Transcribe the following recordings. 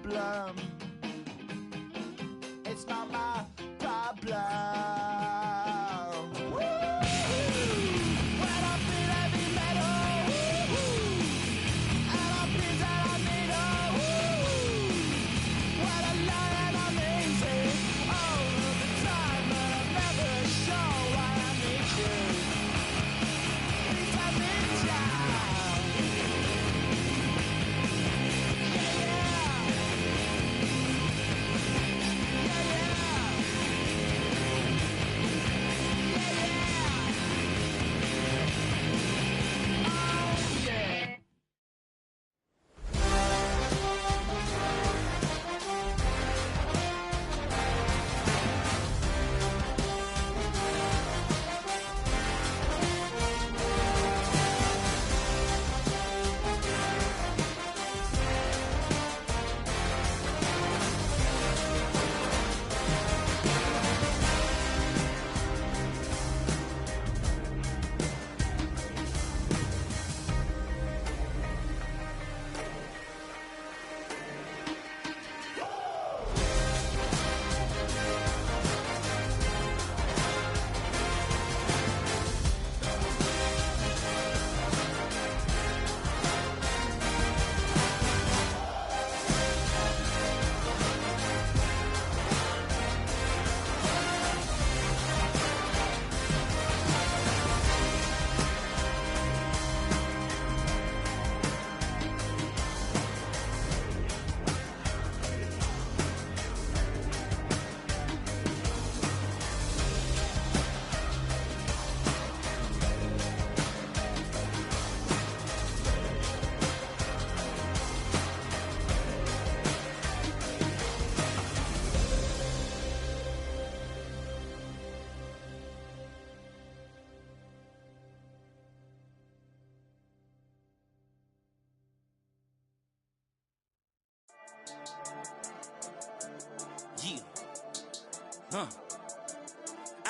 problem. It's not my problem.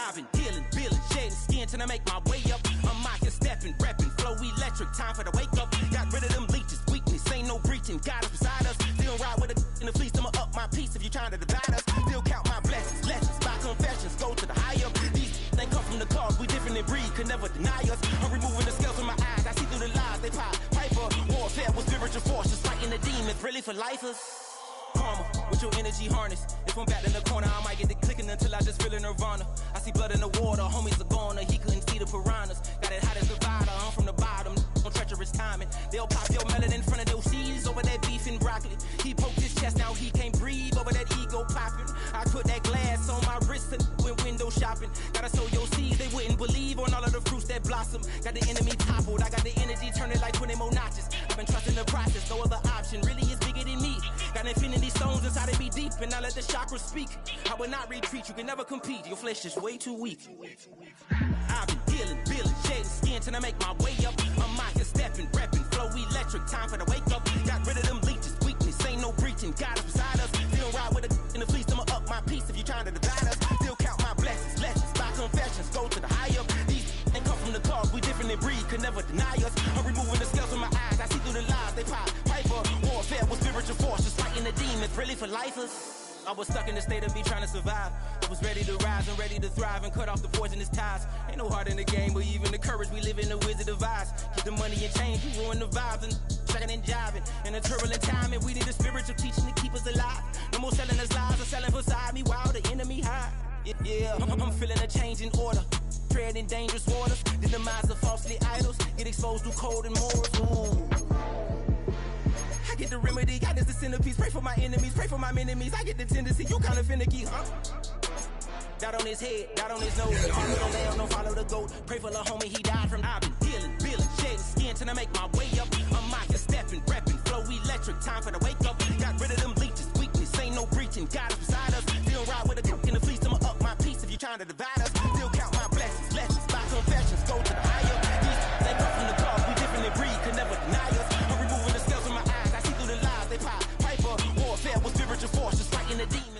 I've been dealing, shedding skin till I make my way up. I'm mocking, stepping, repping, flow electric, time for the wake up. Got rid of them leeches, weakness, ain't no breaching. God is beside us, still ride with a in the fleece. I'ma up my piece if you trying to divide us. Still count my blessings, lessons, by confessions, go to the high up. These they come from the cause, we different in breed, could never deny us. I'm removing the scales from my eyes, I see through the lies, they pop. Piper, warfare with spiritual force, just fighting the demons, really for lifers. Karma, with your energy harness. If I'm back in the corner, I might get it clicking until I just feel a nirvana. I see blood in the water, homies are goner. He couldn't see the piranhas. Got it hot as Nevada, I'm from the bottom. On treacherous timing, they'll pop your melon in front of those seeds over that beef and broccoli. He poked his chest, now he can't breathe over that ego popping. I put that glass on my wrist and went window shopping. Gotta sow your seeds, they wouldn't believe on all of the fruits that blossom. Got the enemy toppled, I got the energy turning like 20 more notches. I've been trusting the process, no other option really is bigger than me. Got infinity stones inside of me deep, and I let the chakras speak. I will not retreat, you can never compete, your flesh is way too weak. I've been dealing, shedding skin till I make my way up. I'm mocking, stepping, repping, flow electric, time for the wake up. Got rid of them leeches, weakness, ain't no breaching. God is beside us, still ride with a in the fleece. I'ma up my piece if you trying to divide us. Still count my blessings, lessons, by confessions, go to the high up. These ain't come from the cause, we different in breed, could never deny us. I'm removing the scales from my eyes, I see through the lies, they pop. Piper, warfare with spiritual force, just fighting the demons, really for lifers. I was stuck in the state of me trying to survive. I was ready to rise and ready to thrive and cut off the poisonous ties. Ain't no heart in the game, but even the courage we live in the wizard of Oz. Keep the money and change, you ruin the vibes and checking and jiving. In a turbulent time, and we need a spiritual teaching to keep us alive. No more selling us lies or selling beside me while the enemy hide. Yeah, I'm feeling a change in order. Treading dangerous waters, the demise of falsely idols. Get exposed through cold and morals. Ooh. I get the remedy, God is the centerpiece. Pray for my enemies, pray for my enemies. I get the tendency, you kinda finicky, huh? Dot on his head, dot on his nose. Follow the lamb, don't follow the goat. Pray for the homie, he died from. I've been dealing, shedding skin till I make my way up. I'm mocking, stepping, repping, flow electric, time for the wake up. Got rid of them leeches, weakness, ain't no breaching. God is beside us, still ride with a cook in the fleece. I'ma up my piece if you trying to divide us. Still count my blessings, lessons, by confessions, go to the higher. These they come from the cause, we different in breed, could never deny us. I'm removing the scales from my eyes, I see through the lies, they pop. Piper, warfare with spiritual force, just fighting the demons.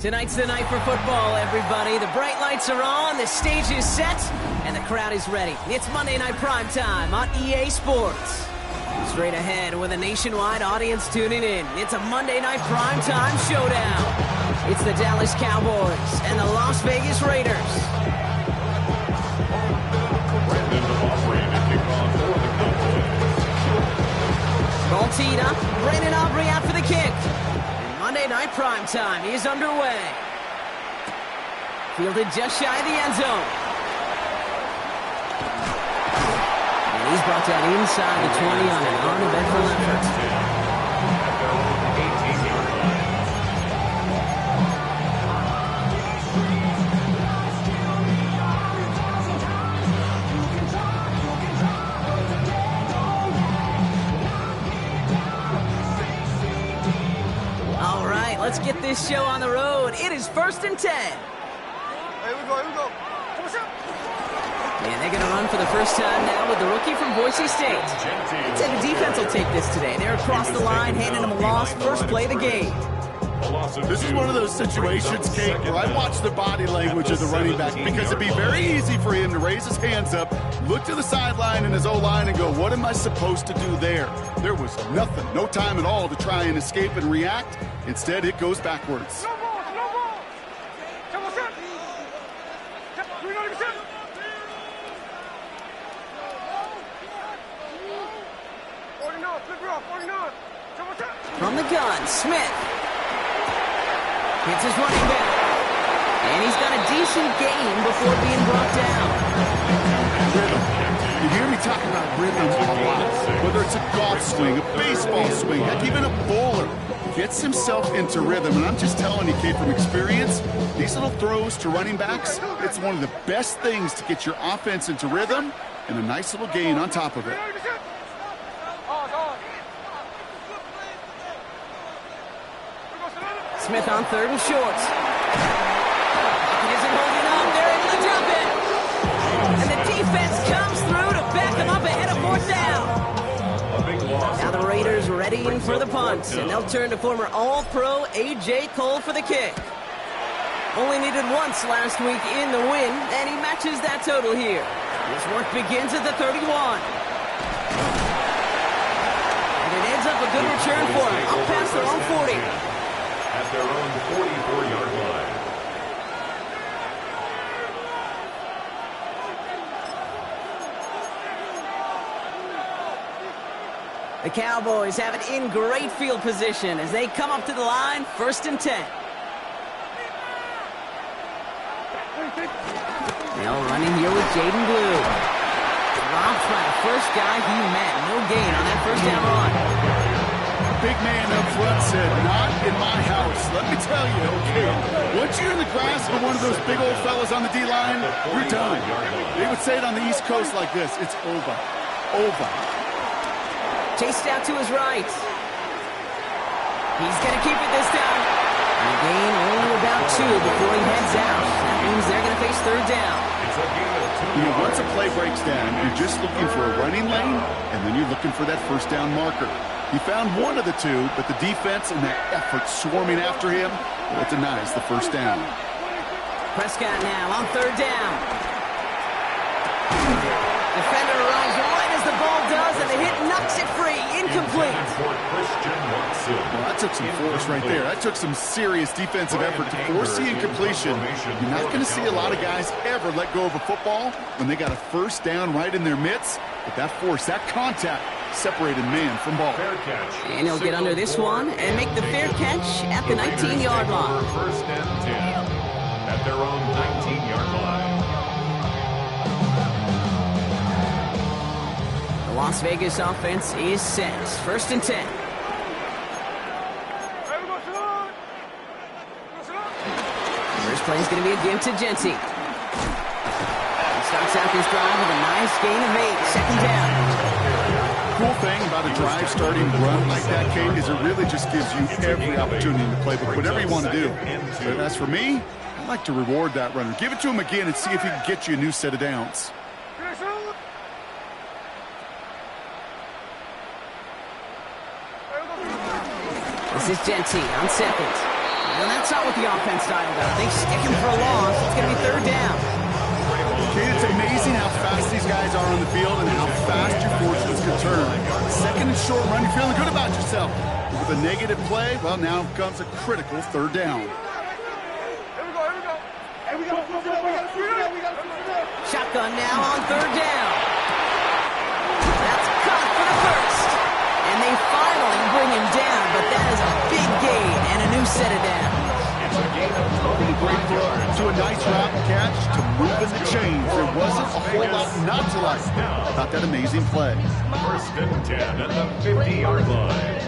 Tonight's the night for football, everybody. The bright lights are on, the stage is set, and the crowd is ready. It's Monday Night Prime Time on EA Sports. Straight ahead with a nationwide audience tuning in. It's a Monday night primetime showdown. It's the Dallas Cowboys and the Las Vegas Raiders. Ball teed up. Brandon Aubrey out for the kick. And Monday night primetime is underway. Fielded just shy of the end zone. And he's brought down inside the 20 on an uneventful effort. All right, let's get this show on the road. It is 1st and 10. Here we go. And they're going to run for the first time now with the rookie from Boise State. I'd say the defense will take this today. They're across the line, handing them a loss. First play of the game. This is one of those situations, Kate, where I watch the body language of the running back because it'd be very easy for him to raise his hands up, look to the sideline in his O-line and go, what am I supposed to do there? There was nothing, no time at all to try and escape and react. Instead, it goes backwards. From the gun, Smith. Hits his running back. And he's got a decent gain before being brought down. Rhythm. You hear me talking about rhythm a lot. Whether it's a golf swing, a baseball swing, heck, even a bowler gets himself into rhythm. And I'm just telling you, Kate, from experience, these little throws to running backs, it's one of the best things to get your offense into rhythm and a nice little gain on top of it. Smith on 3rd and short. He isn't holding up. They're able to drop it. And the defense comes through to back him up ahead of 4th down. Now the Raiders readying for the punt, and they'll turn to former All-Pro A.J. Cole for the kick. Only needed once last week in the win, and he matches that total here. His work begins at the 31. And it ends up a good return for him. Up past their own 40. At their own 44-yard line. The Cowboys have it in great field position as they come up to the line, 1st and 10. Now running here with Jaden Blue. Dropped by the first guy he met. No gain on that first down run. Big man up front said, not in my house. Let me tell you, okay, once you're in the grasp of one of those big old fellas on the D-line, you're done. They would say it on the East Coast like this, it's over. Over. Chased out to his right. He's going to keep it this time. And a gain only about 2 before he heads out. That means they're going to face 3rd down. You know, once a play breaks down, you're just looking for a running lane, and then you're looking for that first down marker. He found one of the two, but the defense and that effort swarming after him, well, it denies the first down. Prescott now on 3rd down. Defender arrives right as the ball does, and the hit knocks it free. Incomplete. Well, that took some force right there. That took some serious defensive effort to force the incompletion. You're not going to see a lot of guys ever let go of a football when they got a first down right in their midst. But that force, that contact, separated man from ball. And he'll get under this one and make the fair catch at the 19-yard line. 1st and 10 at their own 19-yard line. The Las Vegas offense is set. 1st and 10. First play is going to be a give to Genty. He starts out this drive with a nice gain of 8. 2nd down. Cool thing about a drive starting run like that, Kate, is it really just gives you every opportunity to play whatever you want to do. But as for me, I like to reward that runner. Give it to him again and see if he can get you a new set of downs. This is Genty on 2nd. Well, that's not what the offense dialed up. They stick him for a loss. It's going to be 3rd down. Kate, it's It's amazing how fast these guys are on the field and how fast your fortunes can turn. Second and short run, you're feeling good about yourself. But with a negative play, well, now comes a critical third down. Shotgun now on third down. That's caught for the first. And they finally bring him down, but that is a big gain and a new set of downs. From a great throw to a nice route and catch to moving the chains. There wasn't a whole lot not to like about that amazing play. First and 10 at the 50-yard line.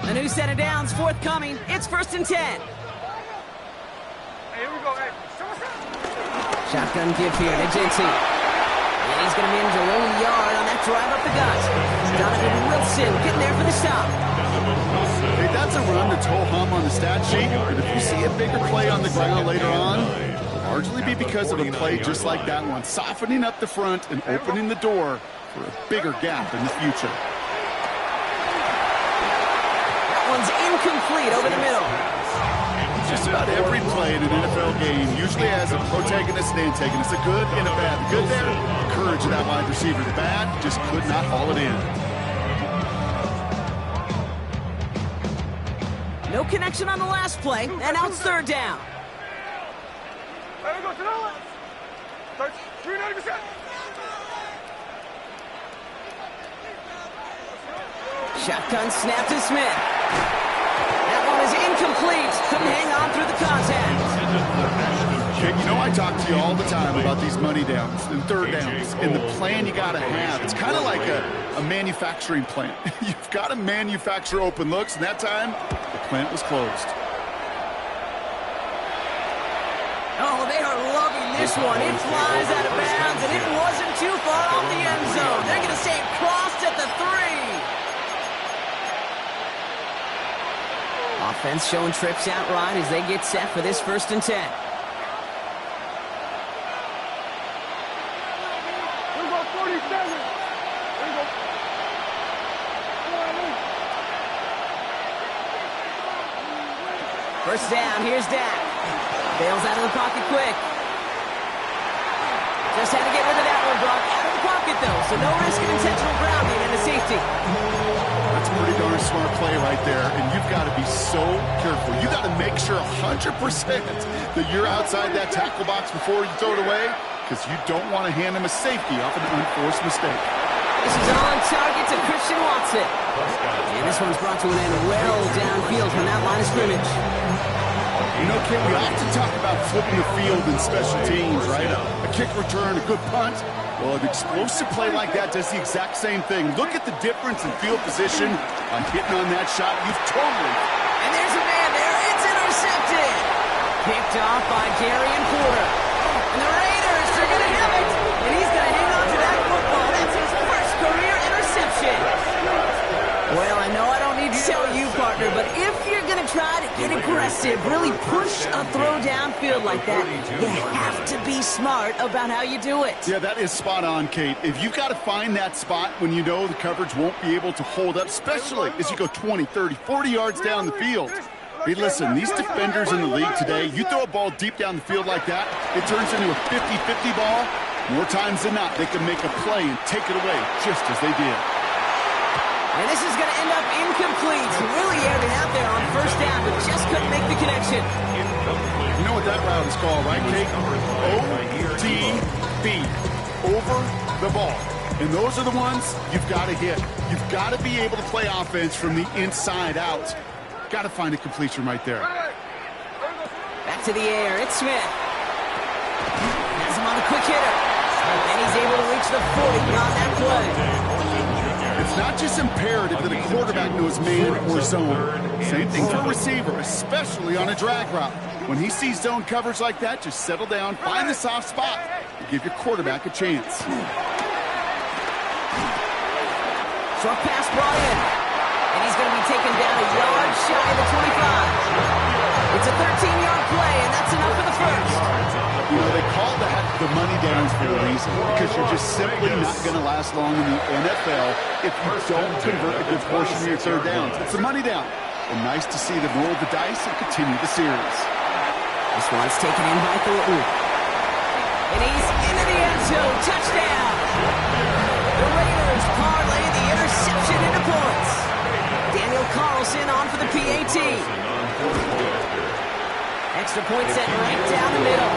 A new set of downs forthcoming. It's first and 10. Hey, here we go. Hey, Shotgun give here to JT. And he's going to manage a long yard on that drive up the gut. Donovan Wilson getting there for the stop. Hey, that's a run to toe hum on the stat sheet, but if you see a bigger play on the ground later on, it'll largely be because of a play just like that one, softening up the front and opening the door for a bigger gap in the future. That one's incomplete over the middle. Just about every play in an NFL game usually has a protagonist and antagonist, a good and a bad. The good there, the courage of that wide receiver. The bad, just could not haul it in. No connection on the last play, and now it's third down. Here we go to the left. 390%. Shotgun snap to Smith. That one is incomplete. Couldn't hang on through the contact. Jake, you know I talk to you all the time about these money downs and third downs and the plan you got to have. It's kind of like a manufacturing plant. You've got to manufacture open looks, and that time, the plant was closed. Oh, they are loving this one. It flies out of bounds, and it wasn't too far off the end zone. They're going to say it crossed at the 3. Offense showing trips out right as they get set for this first and 10. First down, here's Dak. Bails out of the pocket quick. Just had to get rid of that one, Brock. Out of the pocket, though, so no risk of intentional grounding and a safety. That's a pretty darn smart play right there, and you've got to be so careful. You've got to make sure 100% that you're outside that tackle box before you throw it away, because you don't want to hand him a safety off an unforced mistake. This is on target to Christian Watson. And this one's brought to an end well downfield from that line of scrimmage. You know, Kit, we often talk about flipping the field in special teams, right? A kick return, a good punt. Well, an explosive play like that does the exact same thing. Look at the difference in field position on hitting on that shot. You've totally... And there's a man there. It's intercepted. Picked off by Darian Porter. And the Raiders are going to have it. And he's going to hang on to that football. That's his first career interception. Well, I know I don't need to tell you, partner, but if you're going to try to get aggressive, really push a throw downfield like that, you have to be smart about how you do it. Yeah, that is spot on, Kate. If you've got to find that spot when you know the coverage won't be able to hold up, especially as you go 20, 30, 40 yards down the field. Hey, listen, these defenders in the league today, you throw a ball deep down the field like that, it turns into a 50-50 ball. More times than not, they can make a play and take it away just as they did. And this is going to end up incomplete. Really aired it out there on first down, but just couldn't make the connection. You know what that route is called, right, Kate? OTB. Over the ball. And those are the ones you've got to hit. You've got to be able to play offense from the inside out. Got to find a completion right there. Back to the air. It's Smith. Has him on a quick hitter. And he's able to reach the 40 beyond that play. It's not just imperative that a quarterback knows man or zone. Same thing for a receiver, especially on a drag route. When he sees zone coverage like that, just settle down, find the soft spot, and give your quarterback a chance. Short pass brought in. And he's going to be taken down a yard shy of the 25. It's a 13-yard play, and that's enough for the first. You know, they call that the money downs for a reason, because you're just simply not going to last long in the NFL if you don't convert a good portion of your third downs. It's the money down. And nice to see them roll the dice and continue the series. This one's taken in by Thornton. And he's into the end zone. Touchdown! The Raiders parlay the interception into points. Daniel Carlson on for the PAT. Extra point set right down the middle.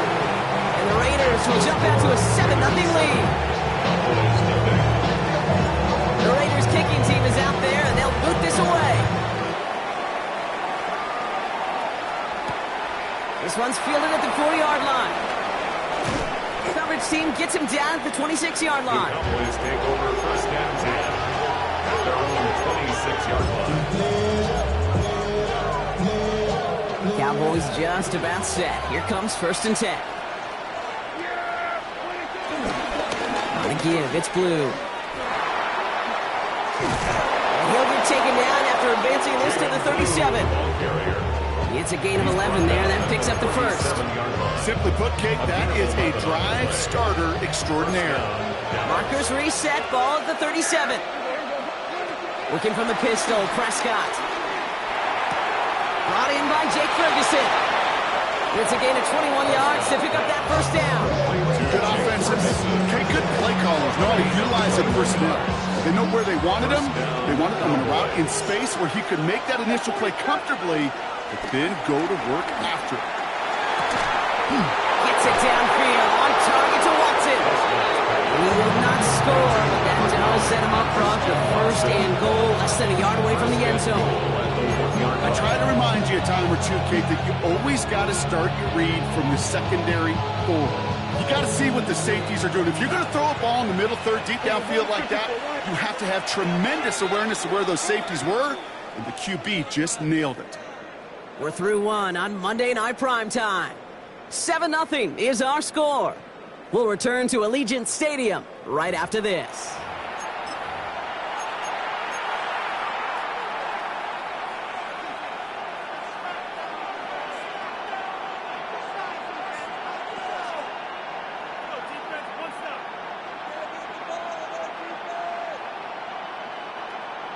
And the Raiders will jump out to a 7-0 lead. The Raiders kicking team is out there, and they'll boot this away. This one's fielded at the 40-yard line. The coverage team gets him down at the 26-yard line. The Cowboys take over first and 10 at their own 26-yard line. Cowboys just about set. Here comes first and 10. On a give, it's Blue. And he'll get taken down after advancing this to the 37. It's a gain of 11 there. That picks up the first. Simply put, Kate, that is a drive starter extraordinaire. Markers reset, ball at the 37. Working from the pistol, Prescott. Brought in by Jake Ferguson. It's a gain of 21 yards to pick up that first down. Good offensive. Kate, good play callers know how to utilize their personnel. They know where they wanted him. They wanted him on a route in space where he could make that initial play comfortably, but then go to work after it. Gets it downfield, on target to Watson. He will not score, but that does set him up for the first and goal, less than a yard away from the end zone. I try to remind you a time or two, Kate, that you always got to start your read from the secondary forward. You got to see what the safeties are doing. If you're going to throw a ball in the middle third, deep downfield like that, you have to have tremendous awareness of where those safeties were, and the QB just nailed it. We're through one on Monday Night Primetime. 7-0 is our score. We'll return to Allegiant Stadium right after this.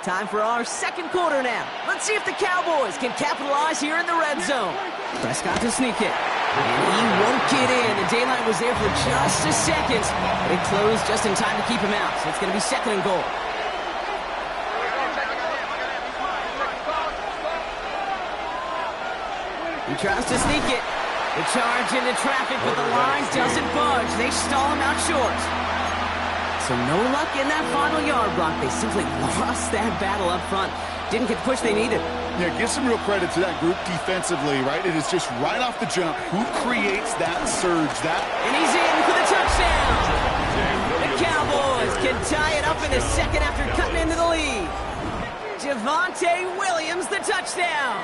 Time for our second quarter now. Let's see if the Cowboys can capitalize here in the red zone. Prescott to sneak it. And he won't get in. The daylight was there for just a second, but it closed just in time to keep him out. So it's going to be second and goal. He tries to sneak it. The charge into traffic, but the line doesn't budge. They stall him out short. So no luck in that final yard block. They simply lost that battle up front. Didn't get the push they needed. Yeah, give some real credit to that group defensively, right? It is just right off the jump. Who creates that surge? And he's in for the touchdown. The Cowboys can tie it up in the second after cutting into the lead. Javonte Williams, the touchdown.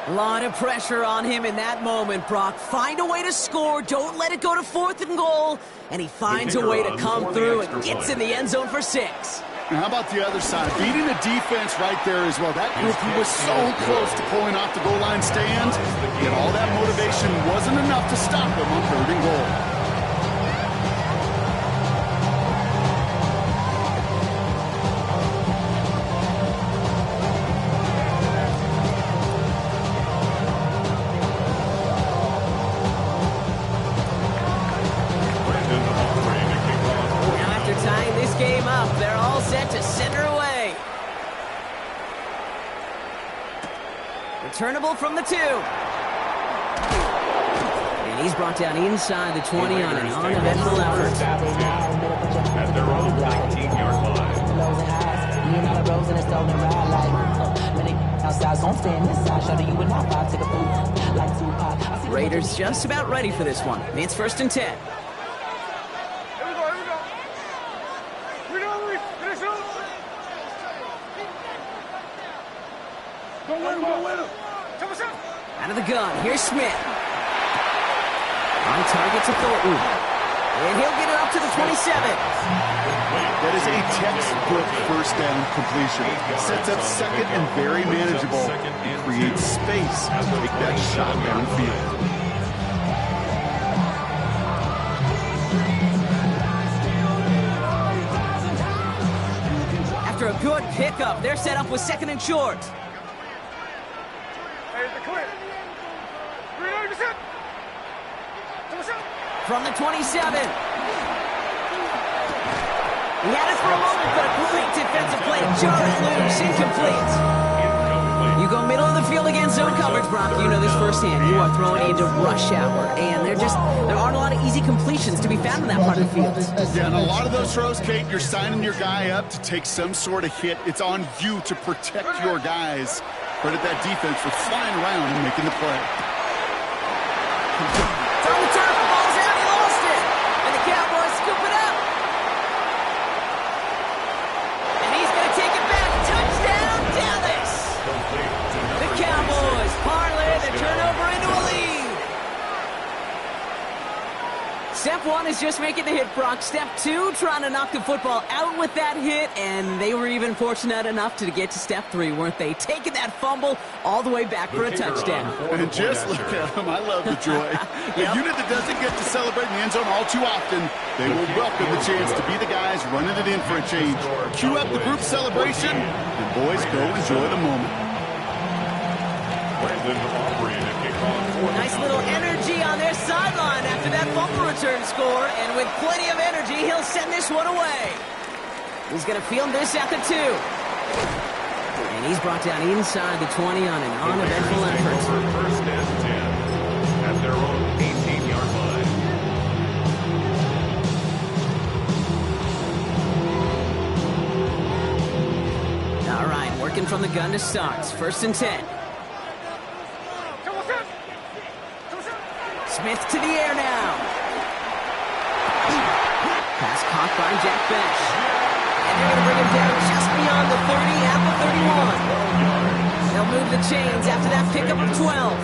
A lot of pressure on him in that moment, Brock. Find a way to score. Don't let it go to fourth and goal. And he finds a way to come through and gets in the end zone for 6. Now, how about the other side? Beating the defense right there as well. That group who was so close to pulling off the goal line stand, yet all that motivation wasn't enough to stop them on third and goal. Returnable from the 2. And he's brought down inside the 20 on an uneventful effort. At their own 19-yard line. Raiders just about ready for this one. It's first and 10. Out of the gun, here's Smith. On target to Thornton. And he'll get it up to the 27. That is a textbook first down completion. Sets up second and very manageable. And creates space to take that shot downfield. After a good pickup, they're set up with second and short. from the 27. He had it for a moment, but a great defensive play to jar it loose. Incomplete. You go middle of the field against zone coverage, Brock. You know this firsthand. You are throwing into rush hour, and there aren't a lot of easy completions to be found in that part of the field. Yeah, and a lot of those throws, Kate, you're signing your guy up to take some sort of hit. It's on you to protect your guys. Credit that defense for flying around and making the play. It's on the turf, the ball's out, he lost it. And the Cowboys scoop it up. And he's going to take it back. Touchdown, Dallas. The Cowboys parlay the turnover into a lead. Step one is just making the hit, Brock. Step two, trying to knock the football out with that hit, and they were even fortunate enough to get to step three, weren't they? Taking that fumble all the way back for a touchdown. And just look at them. I love the joy. A unit that doesn't get to celebrate in the end zone all too often, they will welcome the chance to be the guys running it in for a change. Cue up the group celebration, and boys, go enjoy the moment. Nice little energy on their sideline after that fumble return score, and with plenty of energy, he'll send this one away. He's going to field this at the 2. And he's brought down inside the 20 on an uneventful effort. First and 10 at their own 18-yard line. All right, working from the gun to start. First and 10. Smith to the air now. Pass caught by Jack Bench. And they're going to bring him down just beyond the 30 at the 31. They'll move the chains after that pickup of 12.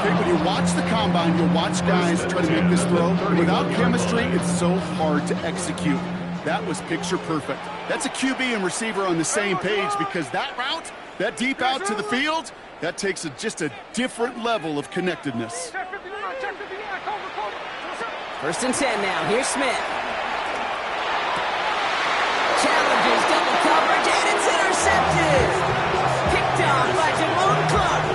Okay, when you watch the combine, you'll watch guys try to make this throw. Without chemistry, it's so hard to execute. That was picture perfect. That's a QB and receiver on the same page, because that route, that deep out to the field, that takes just a different level of connectedness. First and 10 now. Here's Smith. Challenges double coverage, and it's intercepted. Picked off by Jamone Clark.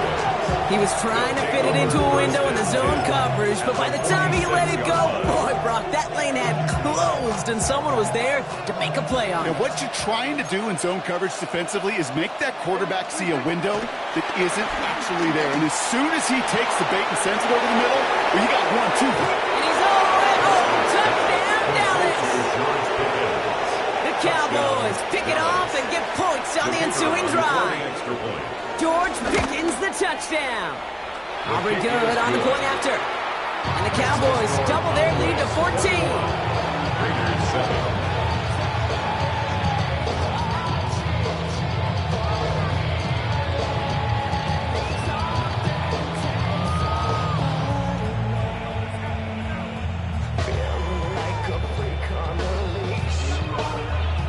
He was trying to fit it into a window in the zone coverage, but by the time he let it go, boy, Brock, that lane had closed, and someone was there to make a play on it. And what you're trying to do in zone coverage defensively is make that quarterback see a window that isn't actually there. And as soon as he takes the bait and sends it over the middle, well, you got 1-2. And he's all the way home. Touchdown, Dallas. The Cowboys pick it off and get points on the ensuing drive. George Pickens the touchdown. Aubrey good on the point after. And the Cowboys double their lead to 14.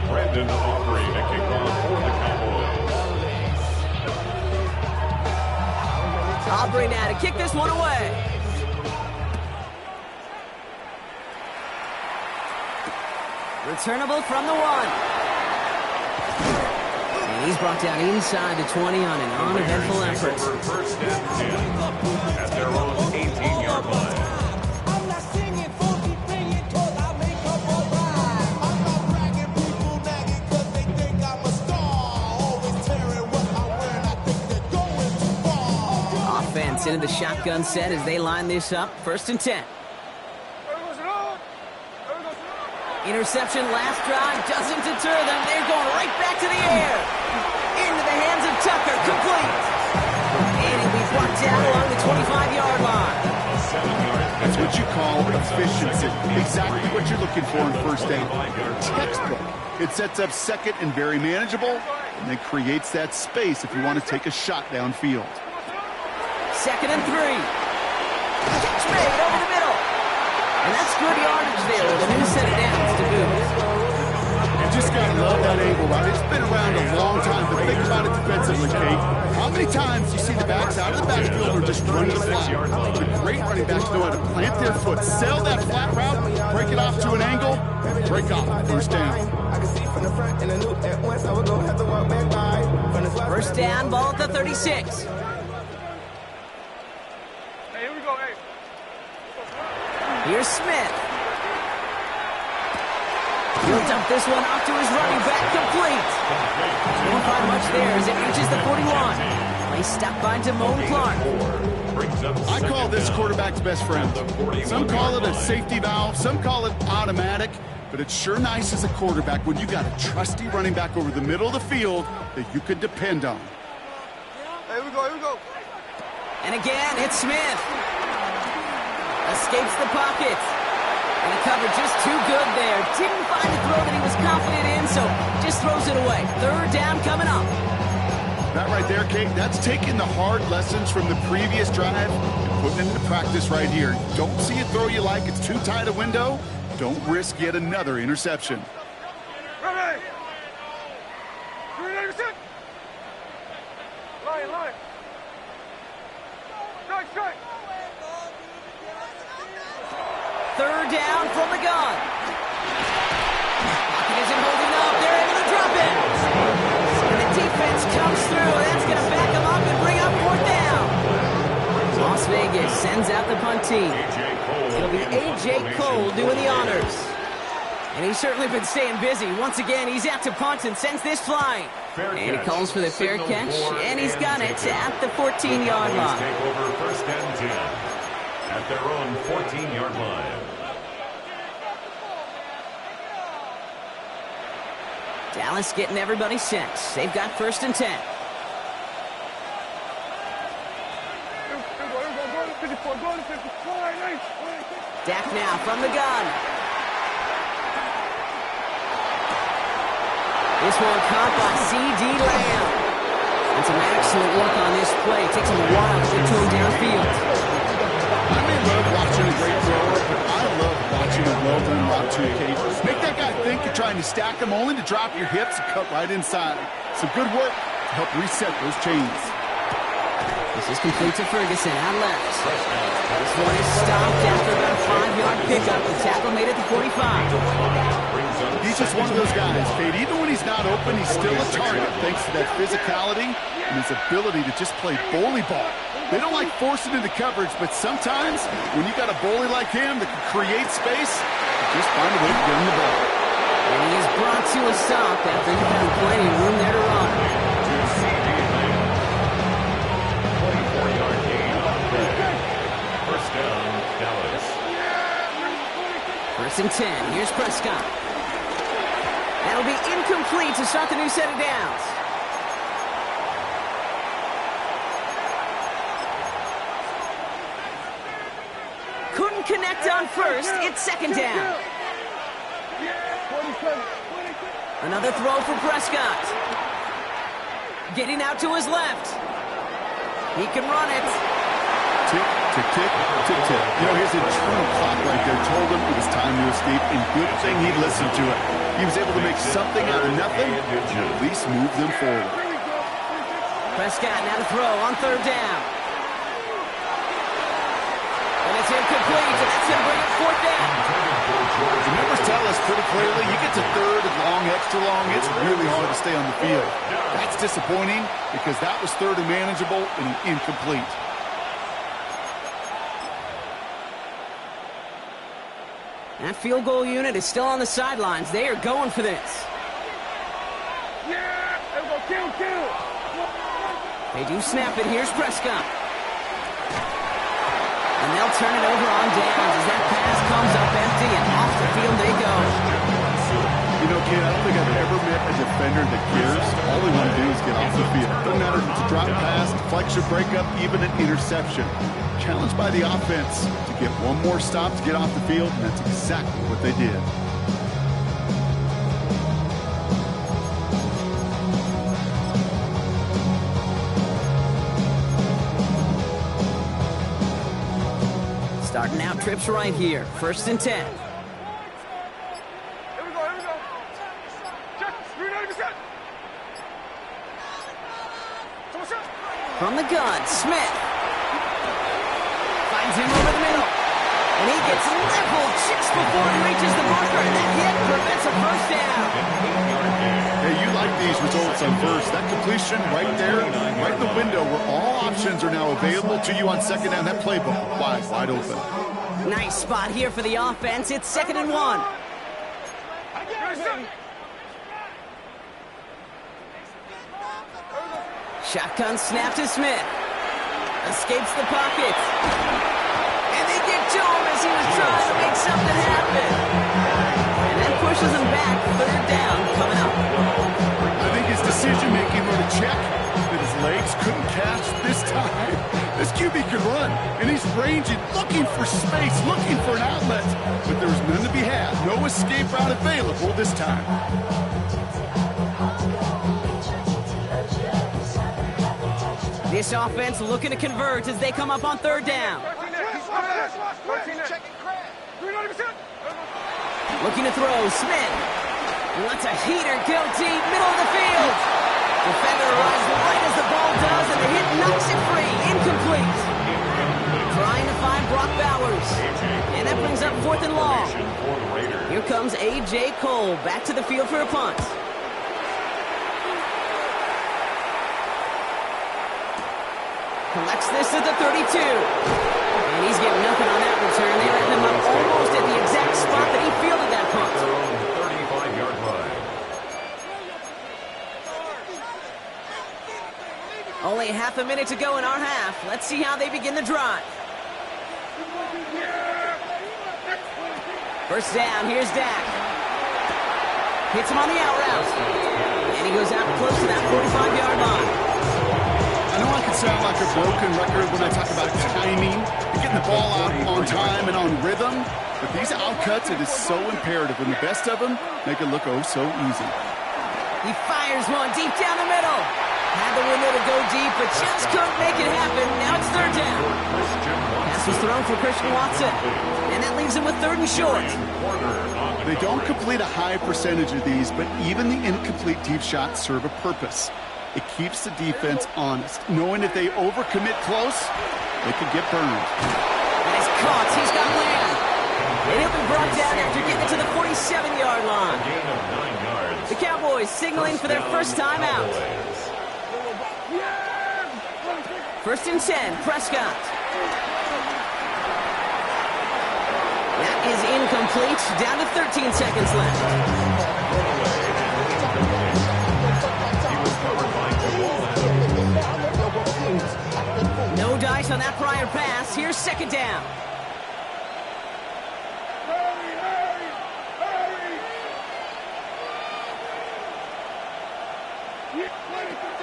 Brandon Aubrey to kick off for the Cowboys. Aubrey now to kick this one away. Returnable from the 1. And he's brought down inside the 20 on an uneventful effort. First and 10 at their own 18-yard line. Offense into the shotgun set as they line this up. First and 10. Interception last drive doesn't deter them. They're going right back to the air. Into the hands of Tucker. Complete. And he'll be brought down along the 25-yard line. That's what you call efficiency. Exactly what you're looking for in first down. Textbook. It sets up second and very manageable, and then creates that space if you want to take a shot downfield. Second and 3. Catch made over the middle. And that's good yardage there with a new set of downs to boot. You just got to love that angle, right? It's been around a long time, but think about it defensively, Kate. How many times do you see the backs out of the backfield or just run to the flat? The great running backs know how to plant their foot, sell that flat route, break it off to an angle, break off first down. First down, ball at the 36. Hey, here we go, hey. Here's Smith. He'll dump this one off to his running back, complete. Won't find much there as it reaches the 41. Play stopped by Damone Clark. I call this quarterback's best friend. Some call it a safety valve, some call it automatic, but it's sure nice as a quarterback when you got a trusty running back over the middle of the field that you can depend on. Hey, here we go, here we go. And again, it's Smith. Escapes the pocket. And the coverage just too good there. Didn't find the throw that he was confident in, so just throws it away. Third down coming up. That right there, Kate, that's taking the hard lessons from the previous drive and putting it into practice right here. Don't see a throw you like, it's too tight a window. Don't risk yet another interception. Ready! 390%! Line. Strike! Third down from the gun. He isn't holding up. They're able to drop it. And the defense comes through. That's going to back him up and bring up fourth down. Las Vegas sends out the punt team. It'll be A.J. Cole doing the honors. And he's certainly been staying busy. Once again, he's out to punt and sends this flying. And he calls for the fair catch, and he's got it at the 14-yard line. Take over first and 10 at their own 14-yard line. Dallas getting everybody set. They've got first and 10. Here we go. Go to 54. Nice. Dak now from the gun. This one caught by C.D. Lamb. And some excellent work on this play. Takes him a while to get to him downfield. I may love watching a great thrower, but I love watching a well-done route to Kate. Make that guy think you're trying to stack him only to drop your hips and cut right inside. Some good work to help reset those chains. This is complete to Ferguson out left. This one is stopped after about a 5-yard pickup. The tackle made it to 45. He's just one of those guys, Kate. Even when he's not open, he's still a target thanks to that physicality and his ability to just play bully ball. They don't like forcing into coverage, but sometimes when you got a bully like him that can create space, just find a way to get him the ball. And he is brought to a stop after he found plenty of room there to run. 24-yard gain on the play. First down, Dallas. First and 10. Here's Prescott. That'll be incomplete to start the new set of downs. Couldn't connect on first. It's second down. Another throw for Prescott. Getting out to his left. He can run it. Tick, tick, tick, tick, tick. You know, his internal clock right there told him it was time to escape, and good thing he listened to it. He was able to make something out of nothing and at least move them forward. Prescott now to throw on third down. And it's incomplete, and that's going to bring it fourth down. The numbers tell us pretty clearly, you get to third and long, extra long, it's really hard to stay on the field. That's disappointing because that was third and manageable and an incomplete. That field goal unit is still on the sidelines. They are going for this. Yeah! There we go. Kill! They do snap it. Here's Prescott. And they'll turn it over on downs as that pass comes up empty, and off the field they go. You know, kid, I don't think I've ever met a defender that cares. All they want to do is get off the field. Doesn't matter if it's a drop pass, deflection, breakup, even an interception. Challenged by the offense to get one more stop to get off the field, and that's exactly what they did. Starting out trips right here. First and 10. Here we go. Check. 390%. From the gun, Smith. Finds him over the middle. And he gets leveled just before he reaches the marker, and that hit prevents a first down. Hey, you like these results on first. That completion right there, right in the window where all options are now available to you on second down. That playbook wide open. Nice spot here for the offense. It's 2nd and 1. Shotgun snap to Smith. Escapes the pocket. And they get to him as he was trying to make something happen. And that pushes him back. 3rd down coming up. I think his decision-making wrote a check that his legs couldn't catch this time. This QB can run, and he's ranging, looking for space, looking for an outlet. But there was none to be had. No escape route available this time. This offense looking to convert as they come up on 3rd down. Looking to throw, Smith. He lets a heater go deep, middle of the field. Defender arrives right as the ball does, and the hit knocks it free. Incomplete. Trying to find Brock Bowers. And that brings up 4th and long. Here comes A.J. Cole back to the field for a punt. Collects this at the 32. And he's getting nothing on that return. They wrap him up almost at the exact spot that he fielded that punt. 35-yard line. Only half a minute to go in our half. Let's see how they begin the drive. 1st down, here's Dak. Hits him on the out route. And he goes out close to that 45-yard line. I know I can sound like a broken record when I talk about timing, and getting the ball out on time and on rhythm, but these outcuts, it is so imperative, and the best of them make it look oh so easy. He fires one deep down the middle. Had the window to go deep, but just couldn't make it happen. Now it's 3rd down. Pass was thrown for Christian Watson, and that leaves him with 3rd and short. They don't complete a high percentage of these, but even the incomplete deep shots serve a purpose. It keeps the defense honest, knowing if they overcommit close, they could get burned. And he's caught. He's got land. And he'll be brought down after getting to the 47-yard line. Gain of 9 yards. The Cowboys signaling for their first time out. 1st and 10, Prescott. That is incomplete. Down to 13 seconds left. No dice on that prior pass. Here's 2nd down.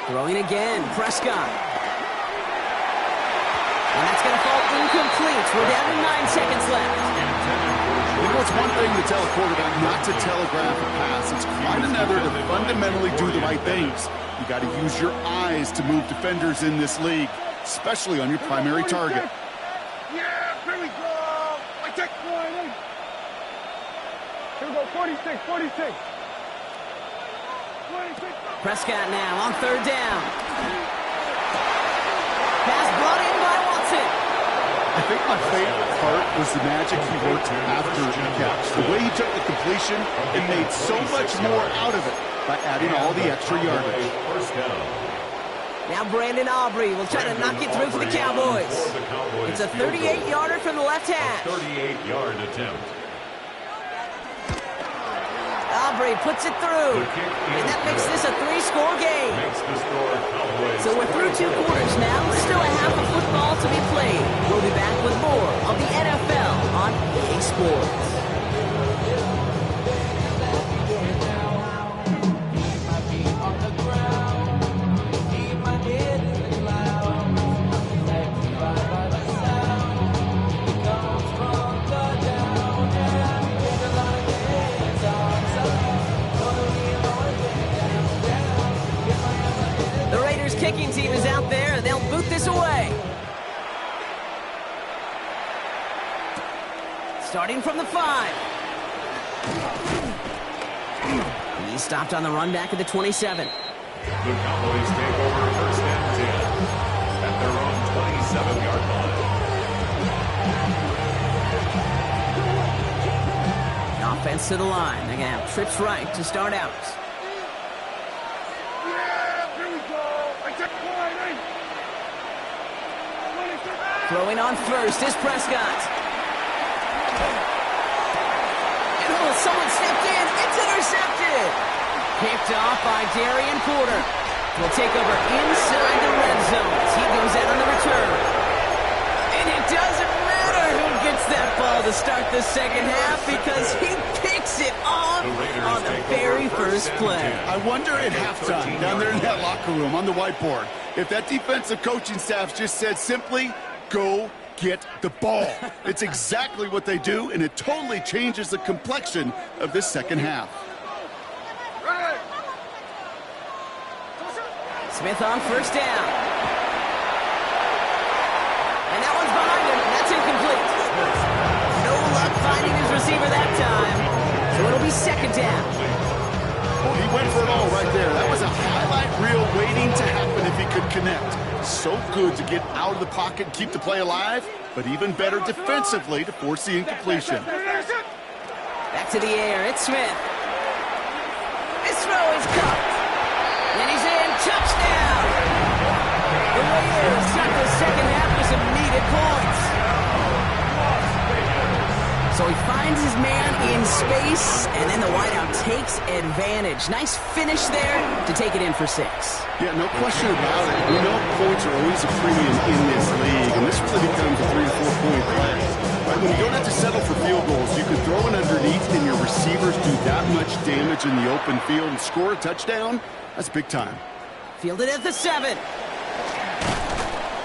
Throwing again, Prescott. And that's going to fall incomplete. We're down to 9 seconds left. You know, it's one thing to tell a quarterback not to telegraph a pass. It's quite another to fundamentally do the right things. You got to use your eyes to move defenders in this league, especially on your primary target. Yeah, here we go. I take one. Here we go, 46, 46. 26. Prescott now on 3rd down. Pass brought in by Watson. I think my favorite part was the magic he worked after the catch. The way he took the completion and made so much more out of it by adding all the extra yardage. 1st down. Now Brandon Aubrey will try to knock it through for the Cowboys. It's a 38-yarder from the left hash. 38-yard attempt. Aubrey puts it through. And that makes this a 3-score game. Makes the score Cowboys. So we're through 2 quarters now. Still a half of football to be played. We'll be back with more of the NFL on EA Sports. Kicking team is out there, and they'll boot this away. Starting from the 5. He's stopped on the run back at the 27. The Cowboys take over 1st and 10 at their own 27-yard line. Offense to the line. They're going to have trips right to start out. Throwing on first is Prescott. trouble. Someone stepped in. It's intercepted. Picked off by Darian Porter. Will take over inside the red zone as he goes out on the return. And it doesn't matter who gets that ball to start the second half because he picks it off on the very first play. I wonder at halftime, down there in that locker room on the whiteboard, if that defensive coaching staff just said simply, go get the ball. It's exactly what they do, and it totally changes the complexion of this second half. Smith on first down. And that one's behind him. That's incomplete. No luck finding his receiver that time. So it'll be second down. Well, he went for it all right there. That was a highlight reel waiting to happen if he could connect. So good to get out of the pocket and keep the play alive, but even better defensively to force the incompletion. Back to the air. It's Smith. This throw is caught. And he's in. Touchdown! The Raiders got the second half with some needed points. So he finds his man in space, and then the wideout takes advantage. Nice finish there to take it in for 6. Yeah, no question about it. We know points are always a premium in this league, and this really becomes a 3 or 4 point play. Right? When you don't have to settle for field goals, you can throw it underneath, and your receivers do that much damage in the open field and score a touchdown. That's big time. Fielded at the 7.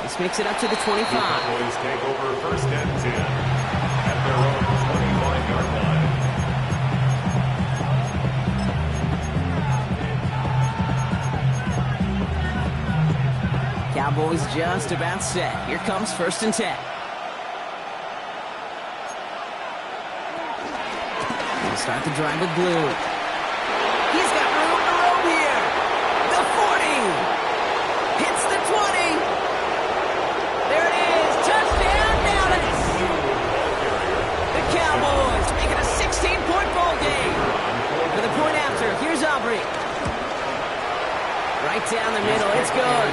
This makes it up to the 25. The Cowboys take over first and 10 at their own 25-yard line. Cowboys just about set. Here comes first and 10. They'll start the drive with Blue. He's got room to roam here. The 40. Hits the 20. There it is. Touchdown Dallas. The Cowboys make it a 16-point ball game. For the point after, here's Aubrey. Right down the middle. It's good.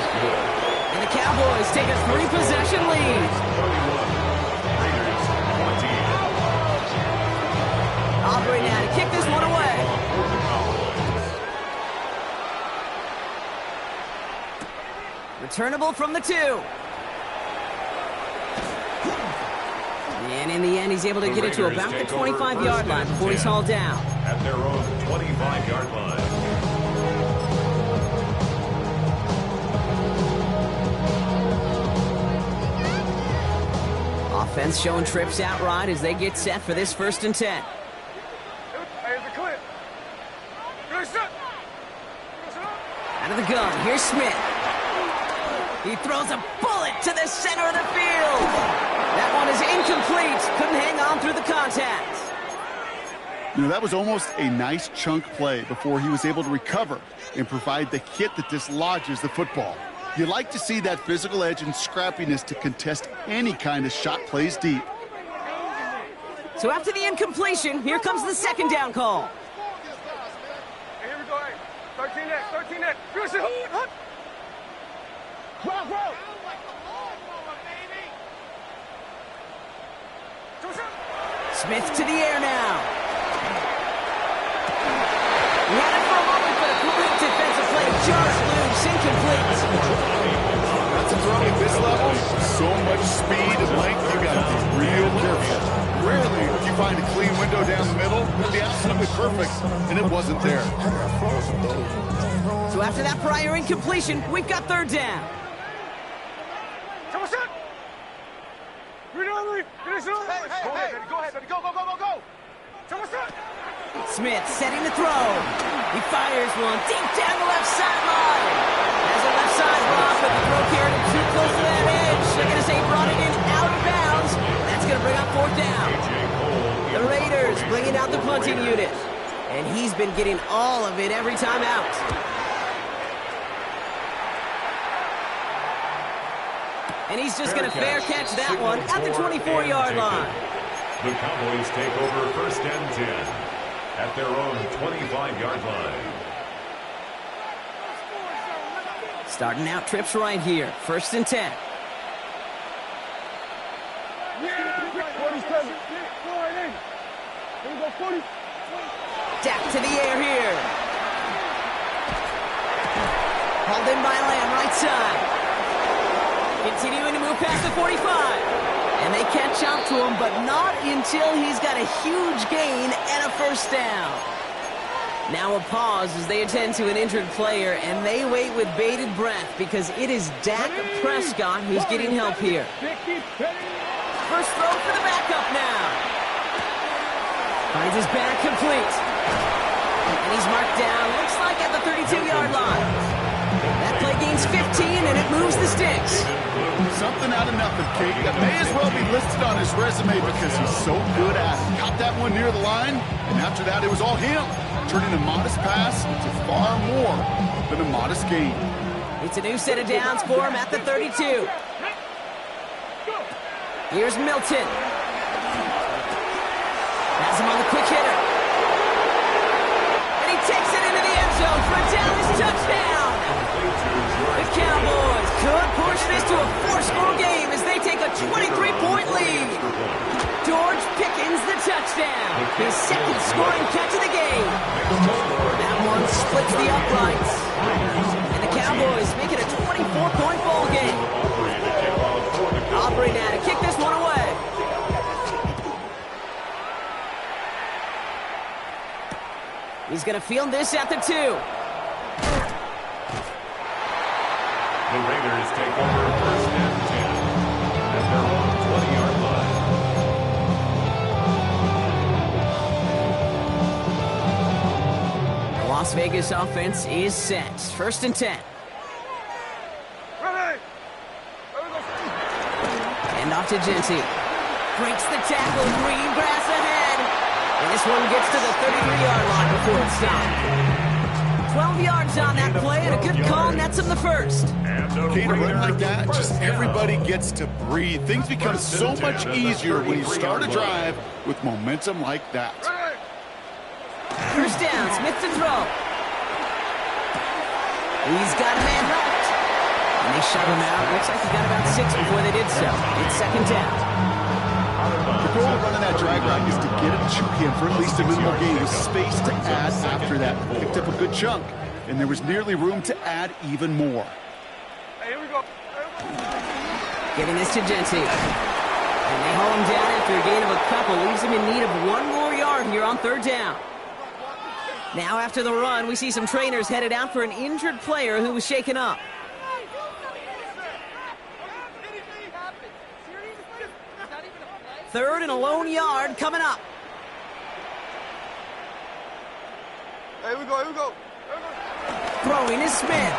And the Cowboys take a 3-possession lead. Aubrey now to kick this one away. Returnable from the 2. And in the end, he's able to get it to about the 25-yard line before he's hauled down. At their own 25-yard line. Offense showing trips out right as they get set for this first and 10. Out of the gun, here's Smith. He throws a bullet to the center of the field. That one is incomplete. Couldn't hang on through the contact. You know, that was almost a nice chunk play before he was able to recover and provide the hit that dislodges the football. You like to see that physical edge and scrappiness to contest any kind of shot plays deep. So after the incompletion, here comes the second down call. Hey, here we go. Hey, 13-X, 13-X. Finish it. Whoa. Smith to the air now. He had it for a moment, but a quick defensive play just loose, incomplete. That's a throw at this level. So much speed and length, you got to be real careful. Rarely do you find a clean window down the middle. It'd be absolutely perfect, and it wasn't there. So after that prior incompletion, we've got third down. Go ahead, baby. Go. Smith setting the throw. He fires one deep down the left sideline. Has a left side block, but the throw carried him too close to that edge. They're going to say brought it in out of bounds. That's going to bring up fourth down. The Raiders bringing out the punting unit. And he's been getting all of it every time out. And he's just going to fair catch that one at the 24-yard line. The Cowboys take over first and 10 at their own 25-yard line. Starting out trips right here. First and 10. Yeah, 47. Here we go, 40. Deck to the air here. Hauled in by Lamb, right side. Continuing to move past the 45. And they catch up to him, but not until he's got a huge gain and a first down. Now a pause as they attend to an injured player, and they wait with bated breath because it is Dak Prescott who's getting help here. First throw for the backup now. Finds his back complete. And he's marked down, looks like at the 32-yard line. That play gains 15, and it moves the sticks. Something out of nothing, Kate. That may as well be listed on his resume because he's so good at it. Caught that one near the line, and after that, it was all him. Turning a modest pass to far more than a modest gain. It's a new set of downs for him at the 32. Here's Milton. Has him on the quick hitter. And he takes it into the end zone for a Dallas touchdown. The Cowboys could push this to a 4-score game as they take a 23-point lead. George Pickens the touchdown. His second scoring catch of the game. That one splits the uprights. And the Cowboys make it a 24-point ball game. Aubrey now to kick this one away. He's going to field this at the 2. The Raiders take over first and 10 at their own 20-yard line. The Las Vegas offense is set. First and 10. And off to Genty. Breaks the tackle. Green grass ahead. And this one gets to the 33-yard line before it's stopped. 12 yards on that play, and a good call nets him the first. Okay, to run like that, just everybody gets to breathe. Things become so much easier when you start a drive with momentum like that. First down, Smith to throw. He's got a man left. And they shut him out. Looks like he got about 6 before they did so. It's second down. The goal of running that drag route is to get it to him for at least a minimal gain with space to add after that. Picked up a good chunk, and there was nearly room to add even more. Hey, here we go. Giving this to Genty. And they haul him down after a gain of a couple. Leaves him in need of 1 more yard here on third down. Now after the run, we see some trainers headed out for an injured player who was shaken up. Third and a lone yard coming up. Here we go. Throwing is Smith.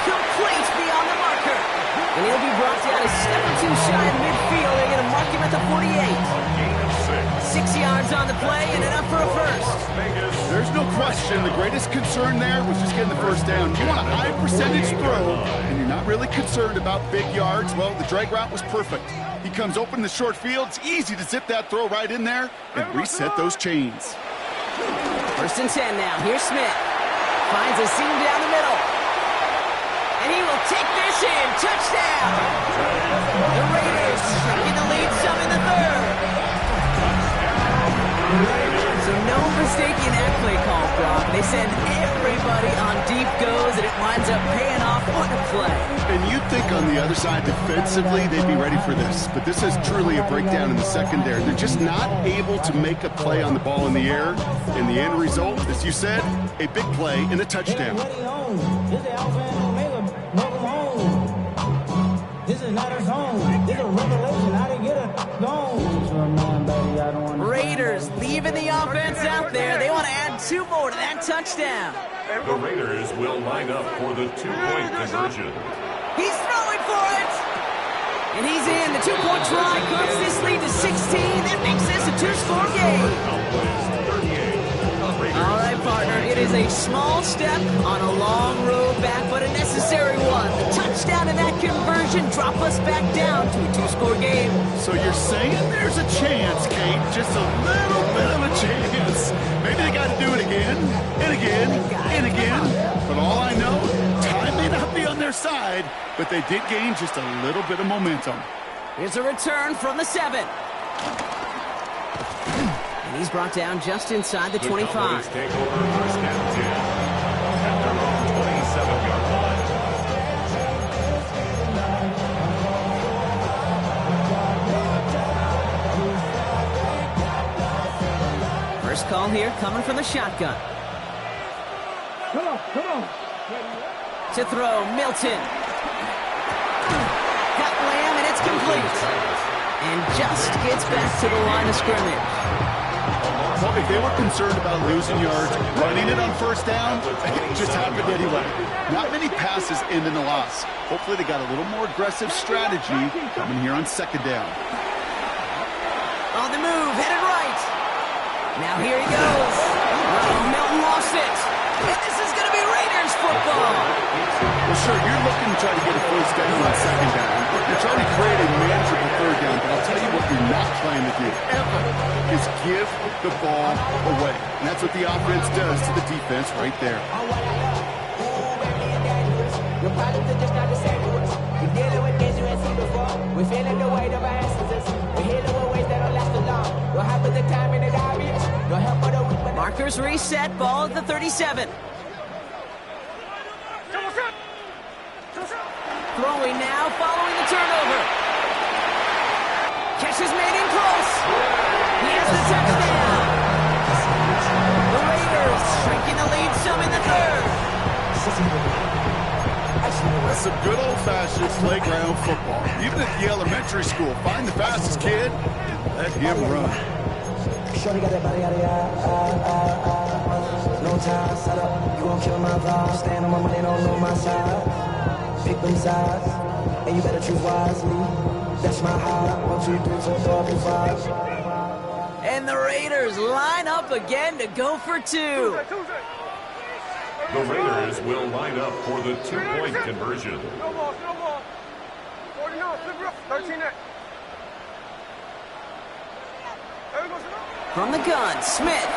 Complete beyond the marker. And he'll be brought down a step or two shy of midfield. They're going to mark him at the 48. 6 yards on the play and enough for a first. There's no question the greatest concern there was just getting the first down. You want a high percentage throw, and you're not really concerned about big yards. Well, the drag route was perfect. He comes open in the short field. It's easy to zip that throw right in there and reset those chains. First and 10 now. Here's Smith. Finds a seam down the middle. And he will take this in. Touchdown! The Raiders taking the lead some in the third. So no mistaking that play call, Brock. They send everybody on deep goes, and it winds up paying off. What a play. And you'd think on the other side defensively they'd be ready for this. But this is truly a breakdown in the secondary. They're just not able to make a play on the ball in the air. And the end result, as you said, a big play and a touchdown. This is not a song. This is a revelation. How to get a gone. Raiders leaving the offense out there. They want to add 2 more to that touchdown. The Raiders will line up for the 2-point conversion. He's throwing for it. And he's in. The 2-point try cuts this lead to 16. That makes this a 2-score game. All right, partner. It is a small step on a long road back, but a necessary one. The touchdown and that conversion drop us back down to a 2-score game. So you're saying there's a chance, Kate, just a little bit of a chance. Maybe they got to do it again, and again, and again. But all I know, time may not be on their side, but they did gain just a little bit of momentum. Here's a return from the 7. And he's brought down just inside the 25. Cowboys take over first and 10 at their own 27-yard line. First call here coming from the shotgun. Come on. To throw, Milton. Got Lamb, and it's complete. And just gets back to the line of scrimmage. Well, if they were concerned about losing yards, running it on first down, it just happened anyway. Not many passes end in a loss. Hopefully they got a little more aggressive strategy coming here on second down. On the move, headed right. Now here he goes. Oh, Milton lost it. And this is going to be Raiders football. Well, sure, you're looking to try to get a first down on second down. You're trying to create a manageable third down, but I'll tell you what you're not trying to do, ever, is give the ball away. And that's what the offense does to the defense right there. Your problems are just not the same to us. You're dealing with things you ain't seen before. We're feeling the weight of our answers. We're healing with ways that don't last too long. What happens the time in it obvious? No help for the weak. Markers reset, ball at the 37. Throwing now, following the turnover. Catch is made in close. He has the touchdown. The Raiders shrinking the lead some in the third. That's some good old-fashioned playground football. Even at the elementary school, find the fastest kid, let him run. Shorty got that body out of no time, set up, you gon' kill my vibe. Stand on my money, don't know my side. Pick them sides, and you better choose wisely. That's my high. 1, 2, 3, 4, 5, 5. And the Raiders line up again to go for two. The Raiders will line up for the two-point conversion. No more. 49, 13 net. From the gun, Smith.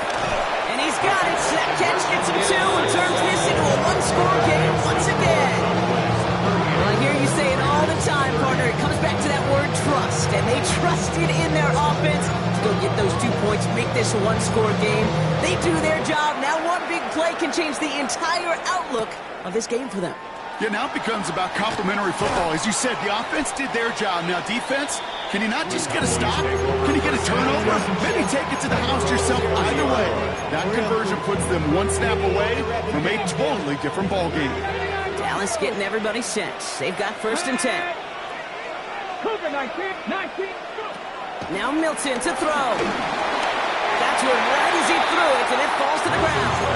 And he's got it. That catch gets him two and turns this into a one-score game once again. Well, I hear you say it all the time, partner. It comes back to that word trust. And they trusted in their offense to go get those 2 points, make this a one-score game. They do their job. Now one big play can change the entire outlook of this game for them. Yeah, now it becomes about complementary football. As you said, the offense did their job. Now defense, can you not just get a stop? Can you get a turnover? Maybe take it to the house yourself. Either way, that conversion puts them one snap away from a totally different ball game. Dallas getting everybody set. They've got first and 10. Now Milton to throw. That's where right as he threw it, and it falls to the ground.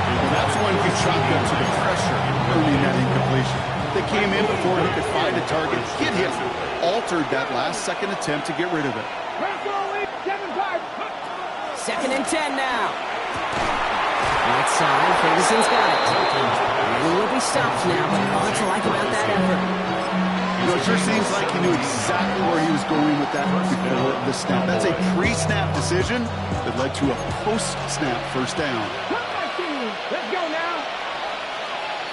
And that's one you chalk up to the pressure earning that incompletion. They came in before he could find a target, get him, altered that last-second attempt to get rid of it. Second and 10 now. Right side, Ferguson's got it. And he will be stopped now, but all to like about that effort. You know, it sure seems like he knew exactly where he was going with that before the snap. That's a pre-snap decision that led to a post-snap first down. Let's go now.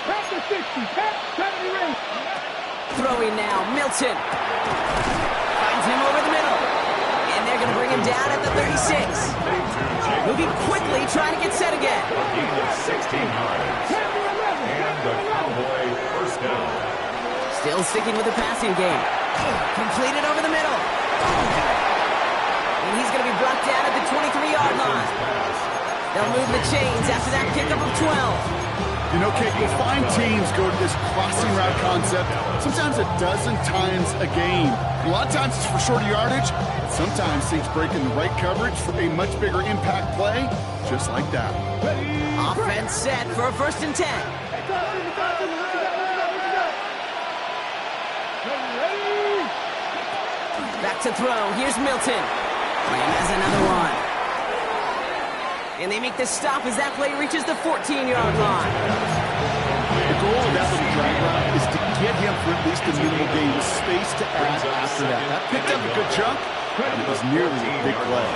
Pass the 60. Pass 70 ring. Throwing now, Milton. Finds him over the middle. And they're going to bring him down at the 36. Moving quickly, trying to get set again. 16 yards. And the Cowboy first down. Still sticking with the passing game. Completed over the middle. And he's going to be brought down at the 23-yard line. They'll move the chains after that pickup of 12. You know, Kate, you'll find teams go to this crossing route concept sometimes a dozen times a game. A lot of times it's for shorter yardage. Sometimes things break in the right coverage for a much bigger impact play, just like that. Offense set for a first and 10. Back to throw. Here's Milton. And has another one. And they make the stop as that play reaches the 14-yard line. The goal of that little drag route is to get him for at least a minimal gain with space to add after that. That picked up a good chunk, and it was nearly a big play.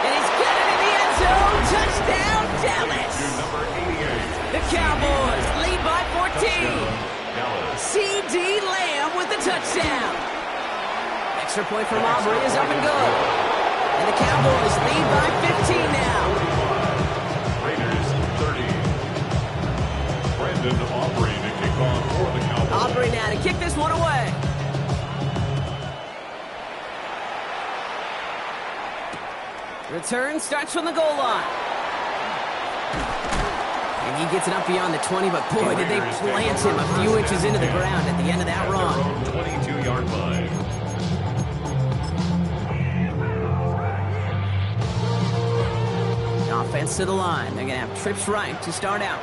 And he's got it in the end zone. Touchdown, Dallas. The Cowboys lead by 14. C.D. Lamb with the touchdown. Extra point from Aubrey is up and good. And the Cowboys lead by 15 now. Raiders 30. Brandon Aubrey to kick off for the Cowboys. Aubrey now to kick this one away. Return starts from the goal line. And he gets it up beyond the 20, but boy, did they plant him a few inches into the ground at the end of that run. 22-yard line. Offense to the line. They're going to have trips right to start out.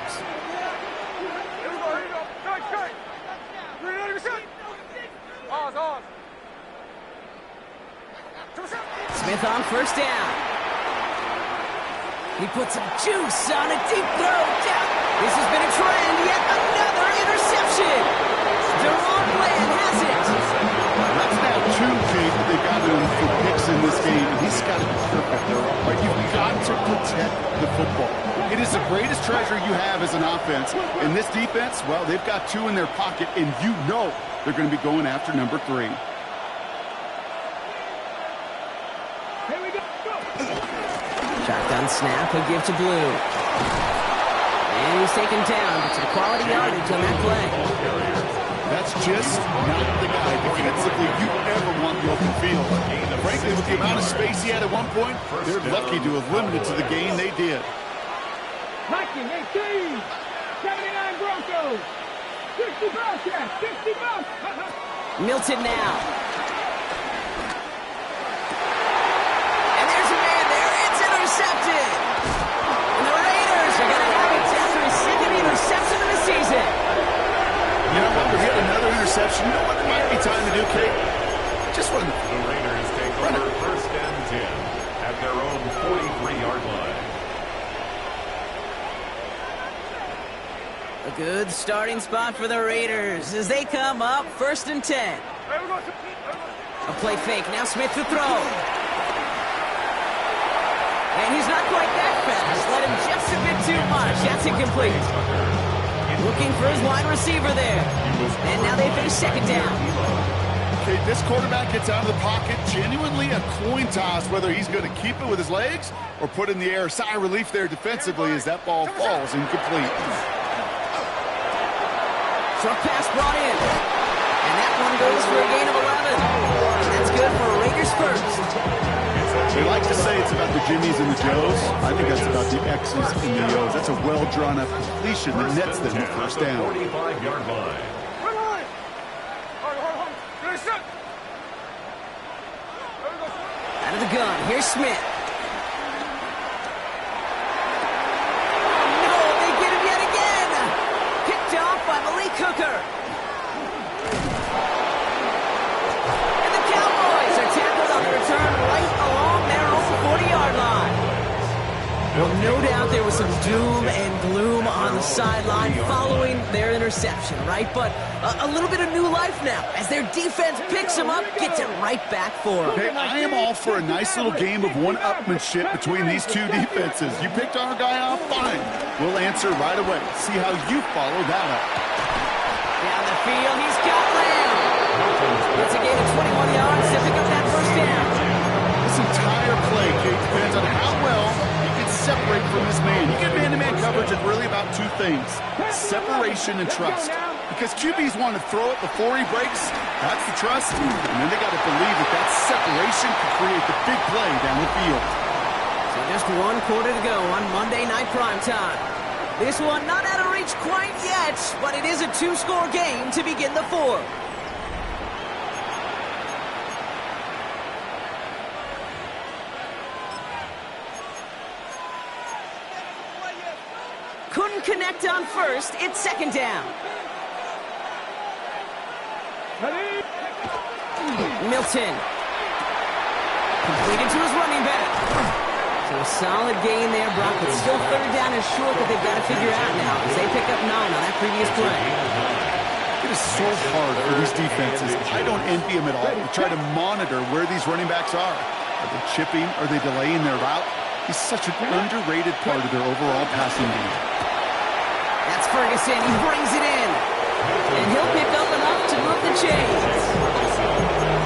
Here we go. Strike. 300%. Ours. Smith on first down. He puts some juice on a deep throw down. This has been a trend. Yet another interception. Deron Bland has it. That's now 2, Kate, that they've got him for picks in this game, and he's got to be perfect. Right? You've got to protect the football. It is the greatest treasure you have as an offense. And this defense, well, they've got 2 in their pocket, and you know they're going to be going after number 3. Here we go. Shotgun snap, he'll give to Blue. And he's taken down, but some quality yardage on that play. That's just not the guy defensively you ever want in the open field. Frankly, with the amount of space he had at one point, they're lucky to have limited to the game they did. 1918. 79 Broncos. 60 Bobcats. 60 bucks. Milton now. And there's a man there. It's intercepted. And the Raiders are going to have it after his second interception of the season. You know what? We get another interception. You know what it might be time to do, Kate? Just run. The Raiders take over first and 10 at their own 43-yard line. A good starting spot for the Raiders as they come up first and 10. A play fake. Now Smith to throw. And he's not quite that fast. Let him just a bit too much. That's incomplete. Looking for his wide receiver there. And now they face second down. Okay, this quarterback gets out of the pocket. Genuinely a coin toss whether he's going to keep it with his legs or put in the air. Sigh of relief there defensively as that ball falls incomplete. Short pass brought in. And that one goes for a gain of 11. And that's good for Raiders first. They like to say it's about the Jimmies and the Joes. I think that's about the X's and the O's. That's a well-drawn-up completion that nets them the first down. 45-yard line. Hold on. Good shot. Out of the gun. Here's Smith. No, they get him yet again. Picked off by Malik Hooker. And the Cowboys are tackled on the return right along their own 40-yard line. Well, no doubt there was some doom and gloom on the sideline following their interception, right? But a little bit of new life now as their defense picks them up, gets it right back for them. Okay, I am all for a nice little game of one-upmanship between these two defenses. You picked our guy off, fine. We'll answer right away. See how you follow that up. Down the field, he's got Lamb. It's a gain of 21 yards to pick up that first down. This entire play, Kate, depends on how well he can separate from his man. You get man-to-man coverage is really about 2 things, separation and trust. Because QBs want to throw it before he breaks, that's the trust. And then they got to believe that that separation can create the big play down the field. So just 1 quarter to go on Monday Night Primetime. This one not out of reach quite yet, but it is a 2-score game to begin the 4th. Couldn't connect on first. It's second down. Milton. Completed to his running back. So a solid gain there, Brock, but still third down and short that they've got to figure out now as they pick up 9 on that previous play. It is so hard for these defenses. I don't envy them at all. They try to monitor where these running backs are. Are they chipping? Are they delaying their route? He's such an underrated part of their overall passing game. That's Ferguson. He brings it in. And he'll pick up enough to move the chains.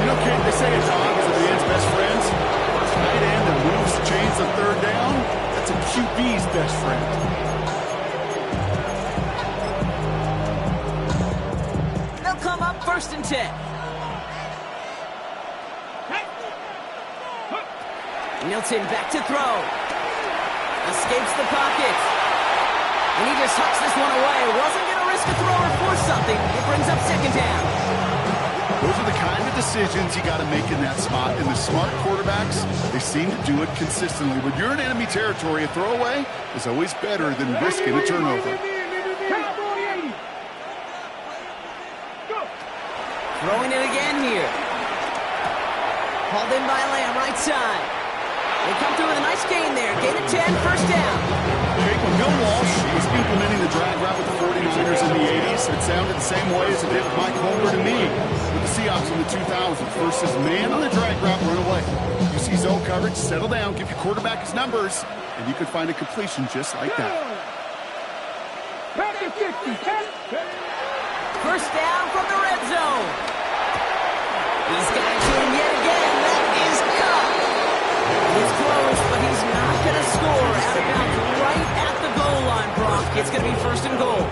You know, Kate, they say a dog is a man's best friend. tight end that moves the chains of third down, that's a QB's best friend. They'll come up 1st and 10. Milton back to throw. Escapes the pocket. And he just hucks this one away. Wasn't going to risk a throw or force something. It brings up 2nd down. Those are the kind of decisions you got to make in that spot. And the smart quarterbacks, they seem to do it consistently. When you're in enemy territory, a throwaway is always better than risking a turnover. Throwing it again here. Hauled in by Lamb, right side. They come through with a nice gain there. Gain of 10, 1st down. Jake, when Bill Walsh was implementing the drag route with the 49ers in the 80s, it sounded the same way as it did with Mike Holmgren and me with the Seahawks in the 2000s. Versus man on the drag route, run away. You see zone coverage, settle down, give your quarterback his numbers, and you could find a completion just like that. 1st down from the red zone. He's got it to him yet again. That is cut. It's close, but he's not going to score. Out of bounds right at the goal line, Brock. It's going to be 1st and goal.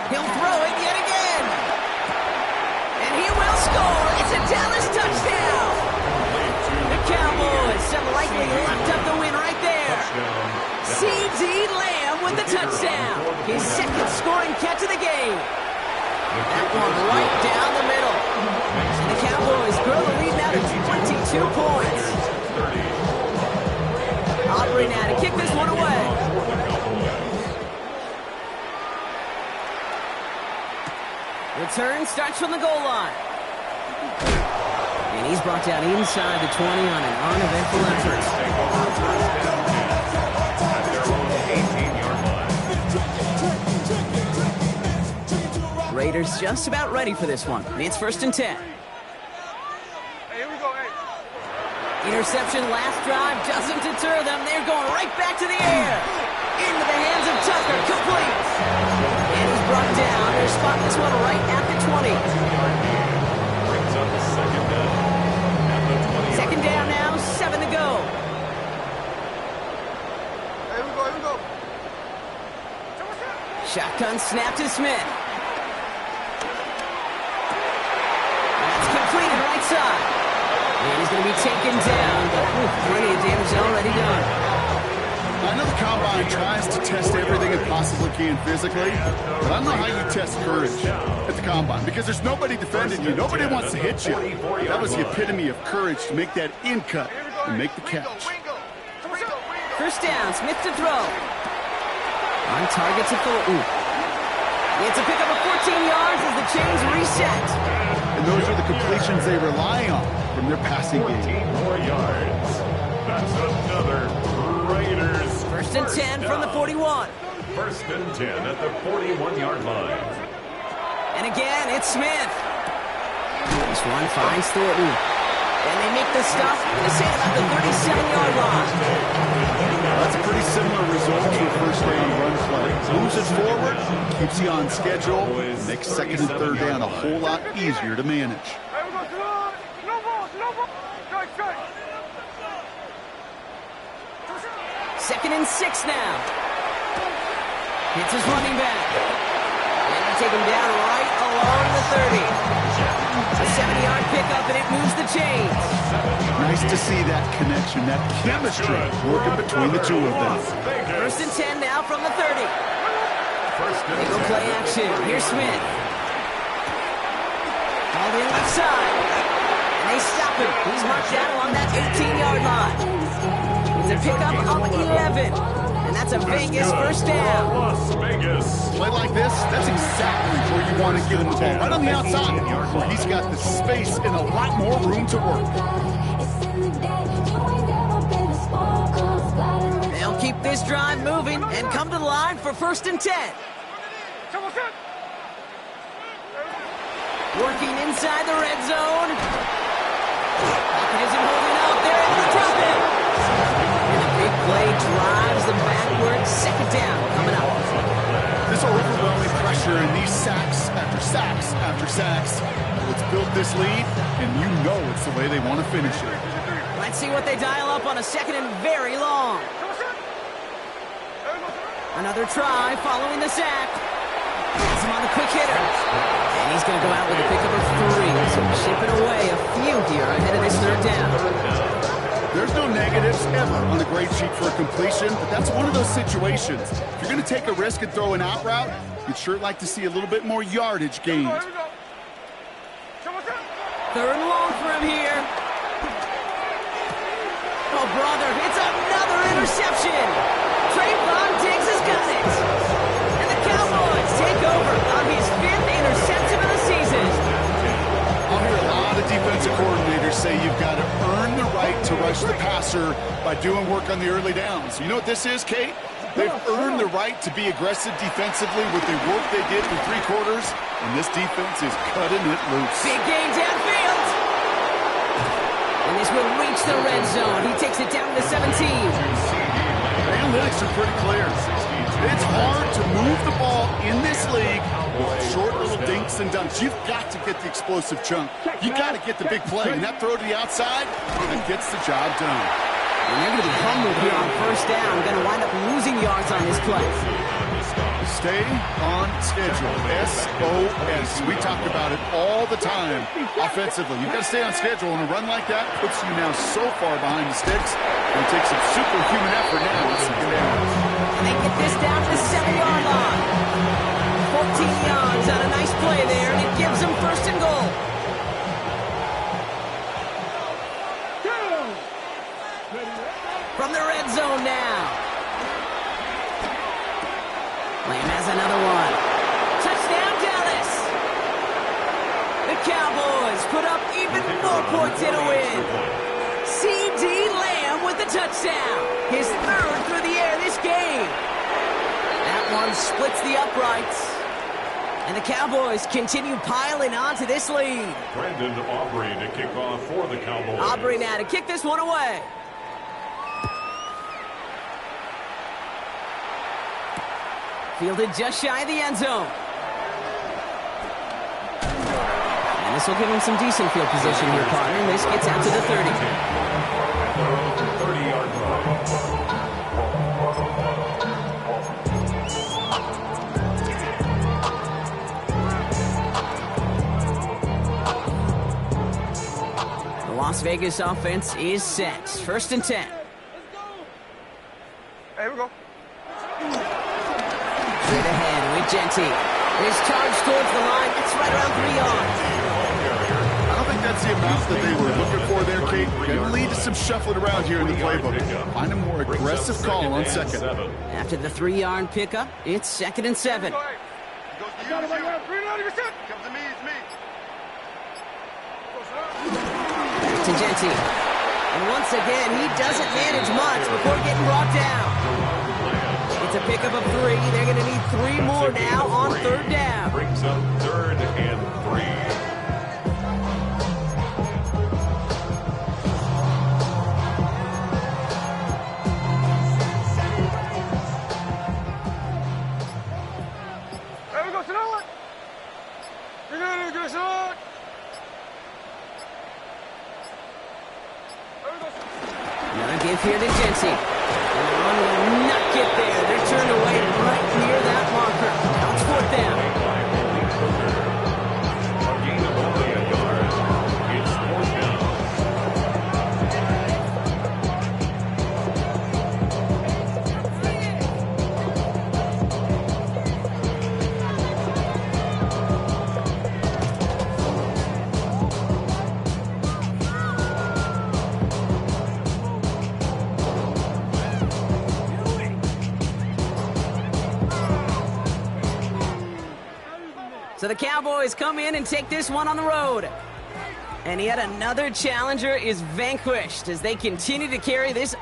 He'll throw it yet again. And he will score. It's a Dallas touchdown. The Cowboys have likely locked up the win right there. C.D. Lamb with the touchdown. His 2nd scoring catch of the game. That one right down the middle. And the Cowboys grow the lead now to 22 points. Aubrey now to kick this one away. Return starts from the goal line. And he's brought down inside the 20 on an uneventful effort. Raiders just about ready for this one. It's 1st and 10. Hey, here we go, hey. Interception last drive doesn't deter them. They're going right back to the air. Into the hands of Tucker. Complete. And he's brought down. They're spotting this one right at the 20. Brings up the 2nd down. At the 20. 2nd down now, 7 to go. Hey, here we go. Shotgun snap to Smith. That's completed right side. And he's going to be taken down, but plenty of damage already done. I know the Combine tries to test everything it possibly can physically, but I don't know how you test courage at the Combine because there's nobody defending you. Nobody wants to hit you. That was the epitome of courage to make that in cut and make the catch. 1st down, Smith to throw. On target to Fulton. It's a pickup of 14 yards as the chains reset. And those are the completions they rely on from their passing game. 14 more yards. That's another Raiders. 1st and 10 from the 41. 1st and 10 at the 41-yard line. And again, it's Smith. This one finds Thornton. And they make the stop to say about the 37-yard line. That's a pretty similar result to a first-down run play. Moves it forward, keeps you on schedule, makes 2nd and 3rd down a whole lot easier to manage. Hey, we go. No ball. Strike. 2nd and 6 now. Hits his running back. And they take him down right along the 30. A 70-yard pickup, and it moves the chains. Nice to see that connection, that chemistry working between the two of them. 1st and 10 now from the 30. They go play action. Here's Smith. All the left side. And they stop him. He's marked down along that 18-yard line. It's a pickup of 11. And that's a Vegas 1st down. Las Vegas. Play like this, that's exactly where you want to get him the ball. Right on the outside, where he's got the space and a lot more room to work. They'll keep this drive moving and come to the line for 1st and 10. Working inside the red zone. Pocket isn't holding up. They're able to drop it. And the big play drives them backwards. 2nd down coming up. This overwhelming pressure and these sacks after after sacks after sacks. It's built this lead, and you know it's the way they want to finish it. Let's see what they dial up on a second and very long. Another try following the sack. Has him on the quick hitter. And he's going to go out with a pickup of 3. So chipping away a few here ahead of this third down. There's no negatives ever on the grade sheet for a completion, but that's one of those situations. If you're going to take a risk and throw an out route, you'd sure like to see a little bit more yardage gained. Third and long for him here. Oh, brother, it's another interception. Trayvon Diggs has got it. And the Cowboys take over on his 5th interception of the season. I'll hear a lot of defensive coordinators say you've got to earn the right to rush the passer by doing work on the early downs. You know what this is, Kate? They've earned the right to be aggressive defensively with the work they did in 3 quarters, and this defense is cutting it loose. Big gain downfield. And this will reach the red zone. He takes it down to 17. The analytics are pretty clear. It's hard to move the ball in this league with short little dinks and dunks. You've got to get the explosive chunk. You've got to get the big play. And that throw to the outside, that gets the job done. And they're going to be humbled here on first down. Going to wind up losing yards on this play. Stay on schedule. SOS. We talk about it all the time offensively. You've got to stay on schedule, and a run like that puts you now so far behind the sticks. It takes some superhuman effort now on second down. And they get this down to the 7-yard line. 14 yards on a nice play there, and it gives them first and goal. From the red zone now. Lamb has another one. Touchdown, Dallas. The Cowboys put up even more points in a win. C.D. Lamb with the touchdown. His 3rd through the air this game. That one splits the uprights. And the Cowboys continue piling on to this lead. Brandon Aubrey to kick off for the Cowboys. Aubrey now to kick this one away. Fielded just shy of the end zone. And this will give him some decent field position here, partner. This gets out to the 30. At their own 30-yard The Las Vegas offense is set. 1st and 10. Here we go. Straight ahead with Genty. His charge towards the line. It's right around 3 yards. I don't think that's the amount that they were looking for there, Kate. Going to lead to some shuffling around here in the playbook. Find a more aggressive call on second. After the 3-yard pickup, it's 2nd and 7. Go ahead. Got it, Comes to me, it's me. To Genty. And once again, he doesn't manage much before getting brought down. It's a pickup of 3. They're going to need 3 more now on 3rd down. brings up 3rd and 3. There we go, sit down. You're going to get a shot. Another give here to Genty. And the run will not get there. They're turned away right near that marker. Now it's 4th down. A gain of only a yard. It's 4th down. So the Cowboys come in and take this one on the road. And yet another challenger is vanquished as they continue to carry this